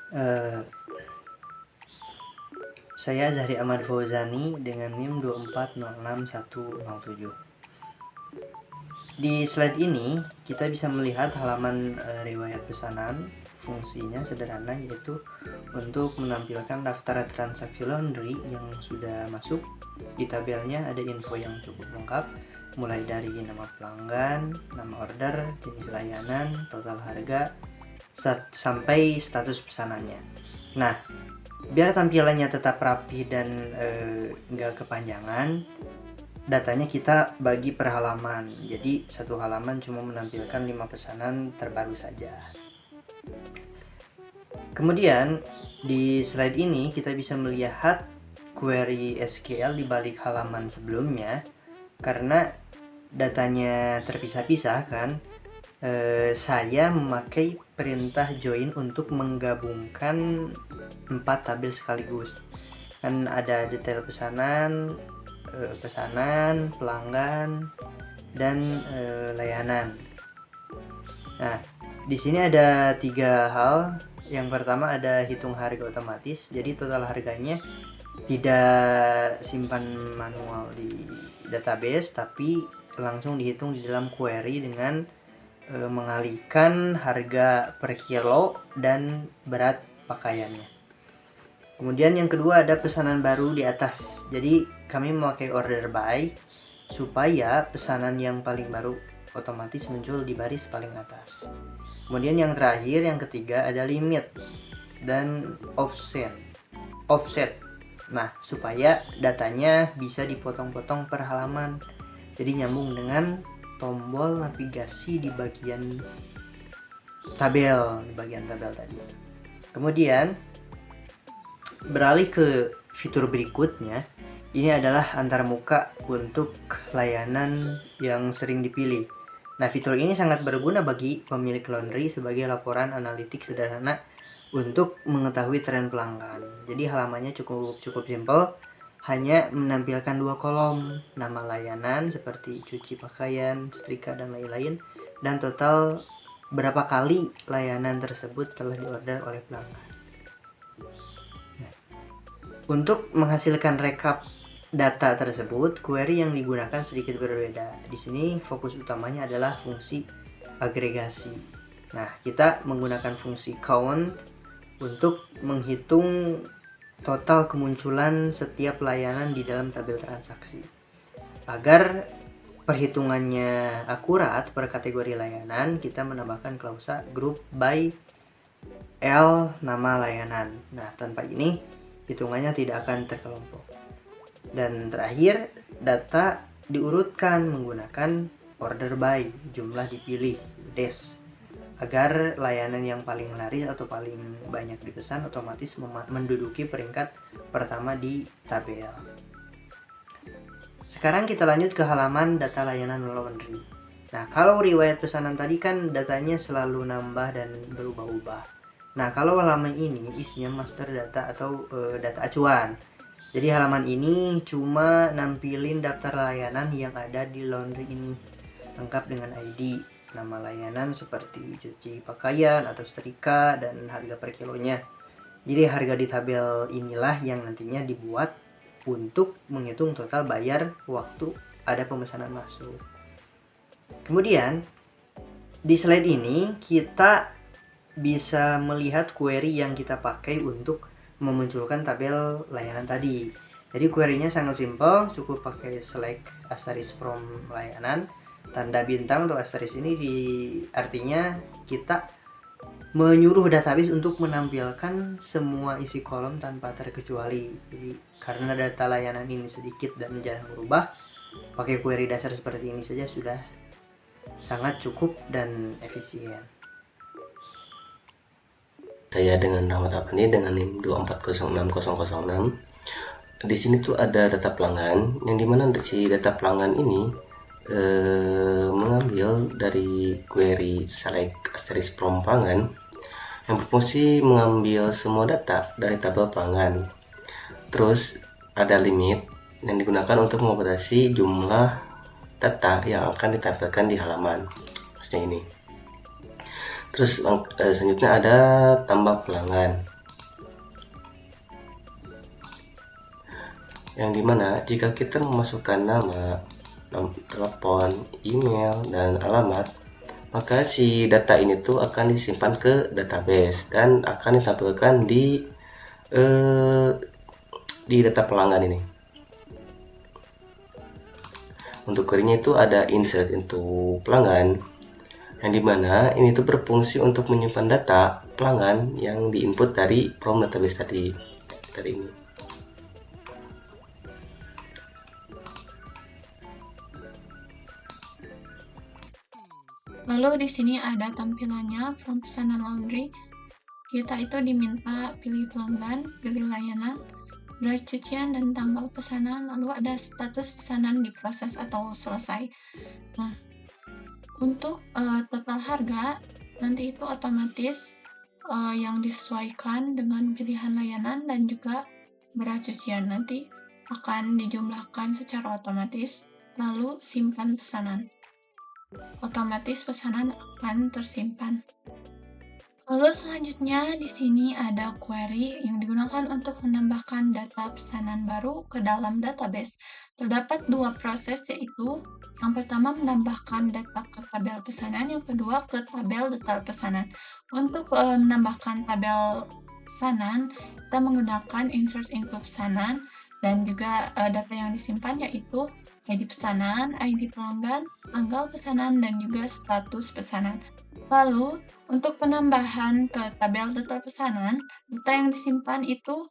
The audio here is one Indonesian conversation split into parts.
Eh, saya Zahri Ahmad Fauzani dengan NIM 2406107. Di slide ini kita bisa melihat halaman riwayat pesanan. Fungsinya sederhana, yaitu untuk menampilkan daftar transaksi laundry yang sudah masuk. Di tabelnya ada info yang cukup lengkap, mulai dari nama pelanggan, nama order, jenis layanan, total harga, sampai status pesanannya. Nah, biar tampilannya tetap rapi dan nggak kepanjangan, datanya kita bagi per halaman. Jadi satu halaman cuma menampilkan 5 pesanan terbaru saja. Kemudian di slide ini kita bisa melihat query SQL di balik halaman sebelumnya. Karena datanya terpisah-pisah kan, saya memakai perintah join untuk menggabungkan 4 tabel sekaligus. Kan ada detail pesanan, pelanggan, dan layanan. Nah, di sini ada 3 hal. Yang pertama ada hitung harga otomatis. Jadi total harganya tidak simpan manual di database, tapi langsung dihitung di dalam query dengan mengalihkan harga per kilo dan berat pakaiannya. Kemudian yang kedua ada pesanan baru di atas. Jadi kami memakai order by supaya pesanan yang paling baru otomatis muncul di baris paling atas. Kemudian yang terakhir, yang ketiga, ada limit dan offset. Nah, supaya datanya bisa dipotong-potong per halaman. Jadi nyambung dengan tombol navigasi di bagian tabel tadi. Kemudian beralih ke fitur berikutnya, ini adalah antarmuka untuk layanan yang sering dipilih. Nah, fitur ini sangat berguna bagi pemilik laundry sebagai laporan analitik sederhana untuk mengetahui tren pelanggan. Jadi halamannya cukup simpel, hanya menampilkan 2 kolom, nama layanan seperti cuci pakaian, setrika, dan lain-lain, dan total berapa kali layanan tersebut telah diorder oleh pelanggan. Untuk menghasilkan rekap data tersebut, query yang digunakan sedikit berbeda. Di sini fokus utamanya adalah fungsi agregasi. Nah, kita menggunakan fungsi count untuk menghitung total kemunculan setiap layanan di dalam tabel transaksi. Agar perhitungannya akurat per kategori layanan, kita menambahkan klausa group by L nama layanan. Nah, tanpa ini hitungannya tidak akan terkelompok. Dan terakhir, data diurutkan menggunakan order by, jumlah dipilih, dash, agar layanan yang paling laris atau paling banyak dipesan otomatis menduduki peringkat pertama di tabel. Sekarang kita lanjut ke halaman data layanan laundry. Nah, kalau riwayat pesanan tadi kan datanya selalu nambah dan berubah-ubah. Nah, kalau halaman ini isinya master data atau data acuan. Jadi halaman ini cuma nampilin daftar layanan yang ada di laundry ini, lengkap dengan ID, nama layanan seperti cuci pakaian atau setrika, dan harga per kilonya. Jadi harga di tabel inilah yang nantinya dibuat untuk menghitung total bayar waktu ada pemesanan masuk. Kemudian di slide ini kita bisa melihat query yang kita pakai untuk memunculkan tabel layanan tadi. Jadi query-nya sangat simpel, cukup pakai select asterisk from layanan. Tanda bintang atau asterisk ini artinya kita menyuruh database untuk menampilkan semua isi kolom tanpa terkecuali. Jadi karena data layanan ini sedikit dan jarang berubah, pakai query dasar seperti ini saja sudah sangat cukup dan efisien. Saya dengan Rahmat Apandi dengan NIM 2406006. Di sini tuh ada data pelanggan, yang dimana si data pelanggan ini mengambil dari query select asterisk from pelanggan yang berfungsi mengambil semua data dari tabel pelanggan. Terus ada limit yang digunakan untuk membatasi jumlah data yang akan ditampilkan di halaman, maksudnya ini. Terus selanjutnya ada tambah pelanggan. yang dimana jika kita memasukkan nama, telepon, email, dan alamat, maka si data ini tuh akan disimpan ke database dan akan ditampilkan di data pelanggan ini. Untuk query-nya itu ada insert untuk pelanggan, yang dimana ini tuh berfungsi untuk menyimpan data pelanggan yang diinput dari from database tadi ini. Lalu di sini ada tampilannya from pesanan laundry. Kita itu diminta pilih pelanggan, pilih layanan, berat cucian, dan tanggal pesanan. Lalu ada status pesanan diproses atau selesai. Nah, untuk total harga nanti itu otomatis yang disesuaikan dengan pilihan layanan dan juga berat cucian nanti akan dijumlahkan secara otomatis. Lalu simpan pesanan. Otomatis pesanan akan tersimpan. Lalu selanjutnya di sini ada query yang digunakan untuk menambahkan data pesanan baru ke dalam database. Terdapat dua proses, yaitu yang pertama menambahkan data ke tabel pesanan, yang kedua ke tabel detail pesanan. Untuk menambahkan tabel pesanan, kita menggunakan insert into pesanan dan juga data yang disimpan yaitu ID pesanan, ID pelanggan, tanggal pesanan, dan juga status pesanan. Lalu, untuk penambahan ke tabel detail pesanan, data yang disimpan itu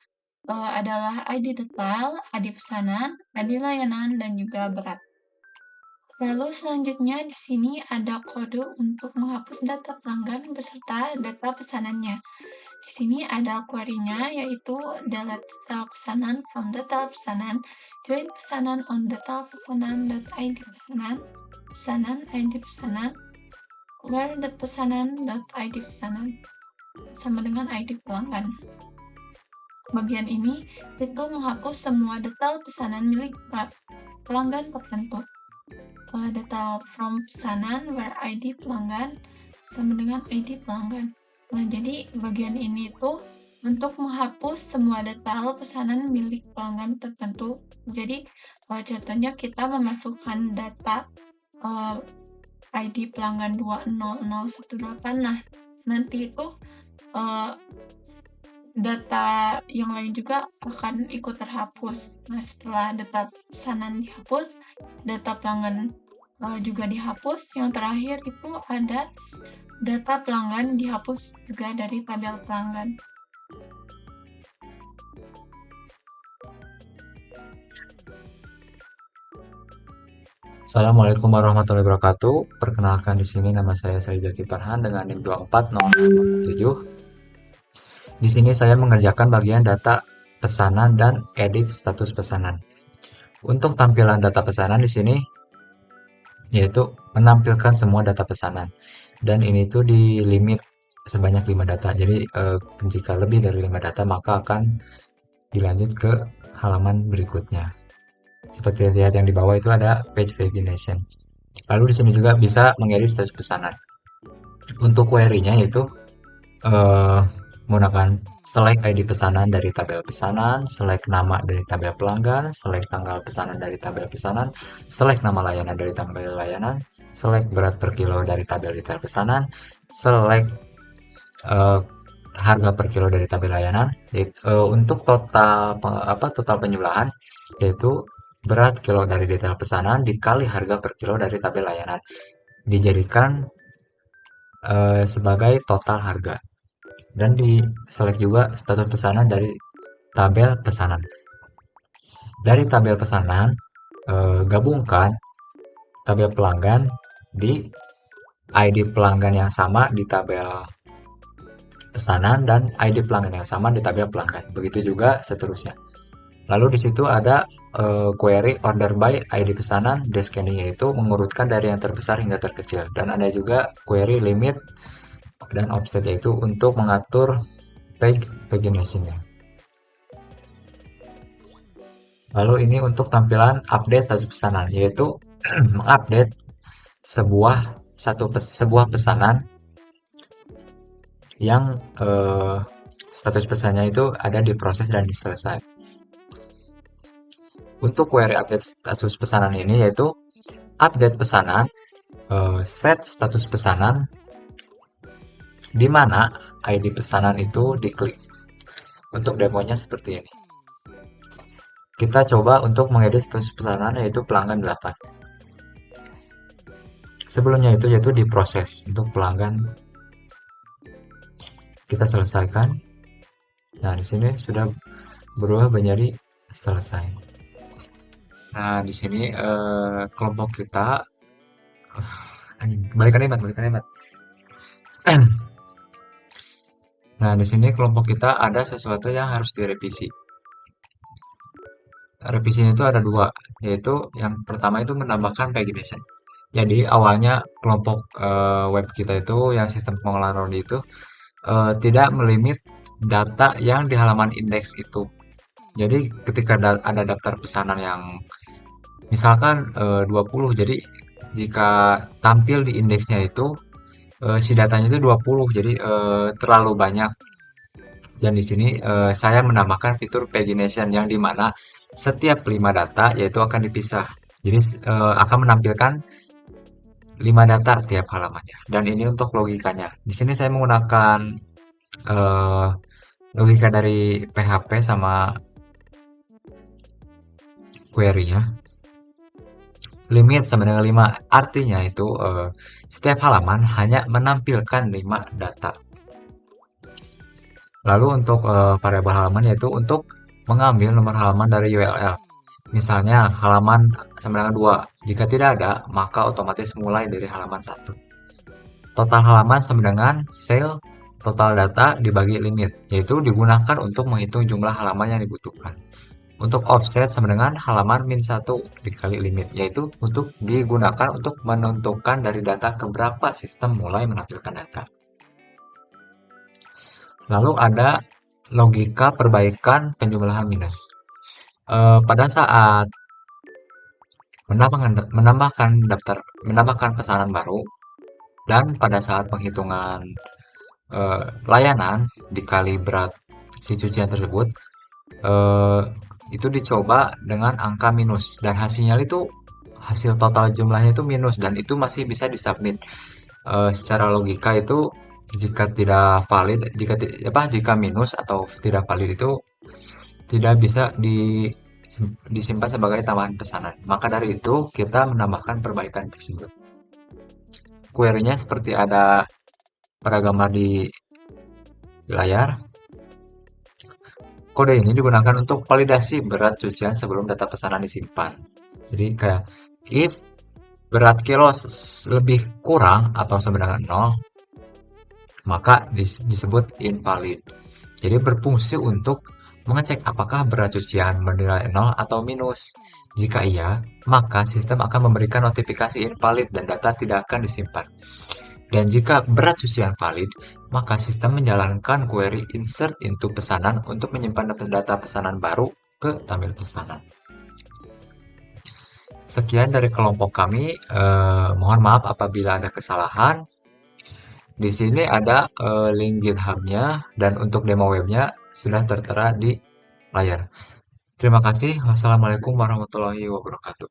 adalah ID detail, ID pesanan, ID layanan, dan juga berat. Lalu selanjutnya di sini ada kode untuk menghapus data pelanggan beserta data pesanannya. Di sini ada query-nya, yaitu delete detail pesanan from detail pesanan, join pesanan on detail pesanan.id pesanan, pesanan ID pesanan, where the pesanan.id pesanan, sama dengan ID pelanggan. Bagian ini itu menghapus semua detail pesanan milik pelanggan tertentu. Detail from pesanan where ID pelanggan sama dengan ID pelanggan. Nah, jadi bagian ini tuh untuk menghapus semua detail pesanan milik pelanggan tertentu. Jadi contohnya kita memasukkan data ID pelanggan 20018. Nah, nanti itu data yang lain juga akan ikut terhapus. Nah, setelah data pesanan dihapus, data pelanggan juga dihapus. Yang terakhir itu ada data pelanggan dihapus juga dari tabel pelanggan. Assalamualaikum warahmatullahi wabarakatuh. Perkenalkan, di sini nama saya Zaki Farhan dengan NIM 2407. Di sini saya mengerjakan bagian data pesanan dan edit status pesanan. Untuk tampilan data pesanan di sini yaitu menampilkan semua data pesanan, dan ini tuh di limit sebanyak 5 data. Jadi jika lebih dari 5 data maka akan dilanjut ke halaman berikutnya. Seperti lihat yang di bawah itu ada page pagination. Lalu di sini juga bisa mengedit status pesanan. Untuk query-nya yaitu menggunakan select ID pesanan dari tabel pesanan, select nama dari tabel pelanggan, select tanggal pesanan dari tabel pesanan, select nama layanan dari tabel layanan, select berat per kilo dari tabel detail pesanan, select harga per kilo dari tabel layanan. Untuk total penjumlahan yaitu berat kilo dari detail pesanan dikali harga per kilo dari tabel layanan dijadikan sebagai total harga, dan di select juga status pesanan dari tabel pesanan. Dari tabel pesanan gabungkan tabel pelanggan di ID pelanggan yang sama di tabel pesanan dan ID pelanggan yang sama di tabel pelanggan. Begitu juga seterusnya. Lalu di situ ada query order by ID pesanan descending, yaitu mengurutkan dari yang terbesar hingga terkecil, dan ada juga query limit dan offset, yaitu untuk mengatur pagination-nya. Lalu ini untuk tampilan update status pesanan, yaitu mengupdate sebuah pesanan yang status pesannya itu ada di proses dan selesai. untuk query update status pesanan ini yaitu update pesanan, set status pesanan, di mana ID pesanan itu diklik. Untuk demonya seperti ini. Kita coba untuk mengedit status pesanan yaitu pelanggan 8. Sebelumnya itu yaitu diproses untuk pelanggan. Kita selesaikan. Nah, di sini sudah berubah menjadi selesai. Nah, di sini kelompok kita balikan hemat. Nah, di sini kelompok kita ada sesuatu yang harus direvisi. Revisinya itu ada dua, yaitu yang pertama itu menambahkan pagination. Jadi awalnya kelompok web kita itu yang sistem pengolahan Rodi itu tidak melimit data yang di halaman indeks itu. Jadi ketika ada daftar pesanan yang misalkan 20, jadi jika tampil di indeksnya itu si datanya itu 20, jadi terlalu banyak. Dan di sini saya menambahkan fitur pagination yang dimana setiap 5 data yaitu akan dipisah. Jadi akan menampilkan 5 data tiap halamannya. Dan ini untuk logikanya. Di sini saya menggunakan logika dari PHP sama query-nya. Limit sama dengan 5. Artinya itu setiap halaman hanya menampilkan 5 data. Lalu untuk variabel halaman yaitu untuk mengambil nomor halaman dari URL. Misalnya halaman sama dengan 2. Jika tidak ada, maka otomatis mulai dari halaman 1. Total halaman sama dengan sel total data dibagi limit, yaitu digunakan untuk menghitung jumlah halaman yang dibutuhkan. Untuk offset sama dengan halaman -1 dikali limit, yaitu untuk digunakan untuk menentukan dari data keberapa sistem mulai menampilkan data. Lalu ada logika perbaikan penjumlahan minus. Pada saat menambahkan pesanan baru dan pada saat penghitungan layanan dikali berat si cucian tersebut itu dicoba dengan angka minus dan hasil total jumlahnya itu minus dan itu masih bisa disubmit. Secara logika itu jika tidak valid, jika minus atau tidak valid itu tidak bisa disimpan sebagai tambahan pesanan. Maka dari itu kita menambahkan perbaikan tersebut. Query-nya seperti ada pada gambar di layar. Kode ini digunakan untuk validasi berat cucian sebelum data pesanan disimpan. Jadi kayak if berat kilo lebih kurang atau sama dengan 0, maka disebut invalid. Jadi berfungsi untuk mengecek apakah berat cucian bernilai 0 atau minus. Jika iya, maka sistem akan memberikan notifikasi invalid dan data tidak akan disimpan. Dan jika berat cucian valid, maka sistem menjalankan query insert into pesanan untuk menyimpan data pesanan baru ke tabel pesanan. Sekian dari kelompok kami. Mohon maaf apabila ada kesalahan. Di sini ada link GitHub-nya dan untuk demo webnya sudah tertera di layar. Terima kasih. Wassalamualaikum warahmatullahi wabarakatuh.